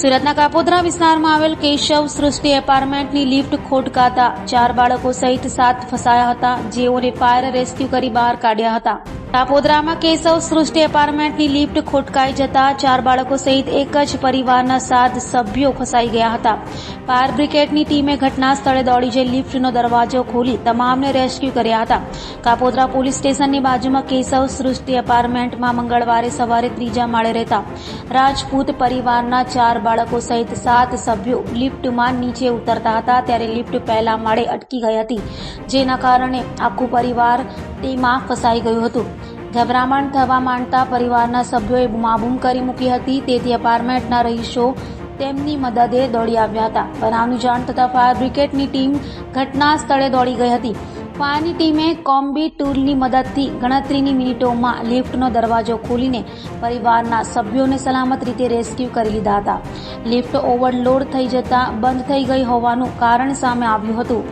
સુરતના કાપોદ્રા વિસ્તારમાં આવેલ કેશવ સૃષ્ટિ એપાર્ટમેન્ટની લિફ્ટ ખોટકાતા 4 બાળકો સહિત 7 ફસાયા હતા, જેઓને ફાયર રેસ્ક્યુ કરી બહાર કાઢ્યા હતા. કાપોદ્રામાં કેશવ સૃષ્ટિ એપાર્ટમેન્ટની લિફ્ટ ખોટકાઈ જતા 4 બાળકો સહિત એક જ પરિવારના 7 સભ્યો ફસાઈ ગયા હતા. ફાયર બ્રિગેડની ટીમે ઘટના સ્થળે દોડી જઈ લિફ્ટનો દરવાજો ખોલી તમામને રેસ્ક્યુ કર્યા હતા. કાપોદ્રા પોલીસ સ્ટેશનની બાજુમાં કેશવ સૃષ્ટિ એપાર્ટમેન્ટમાં મંગળવારે સવારે 3જા માળે રહેતા રાજપૂત પરિવારના 4 બાળકો સહિત 7 સભ્યો લિફ્ટમાં નીચે ઉતરતા હતા, ત્યારે લિફ્ટ પહેલા માળે અટકી ગઈ હતી, જેના કારણે આખું પરિવાર તેમાં ફસાઈ ગયું હતું. ગભરામણ થવા માંડતા પરિવારના સભ્યોએ બૂમાબૂમ કરી મૂકી હતી, તેથી એપાર્ટમેન્ટના રહીશો તેમની મદદે દોડી આવ્યા હતા. બનાવની જાણ થતાં ફાયર બ્રિગેડની ટીમ ઘટના સ્થળે દોડી ગઈ હતી. ફાયરની ટીમે કોમ્બી ટૂલની મદદથી ગણતરીની મિનિટોમાં લિફ્ટનો દરવાજો ખોલીને પરિવારના સભ્યોને સલામત રીતે રેસ્ક્યુ કરી લીધા હતા. લિફ્ટ ઓવરલોડ થઈ જતા બંધ થઈ ગઈ હોવાનું કારણ સામે આવ્યું હતું.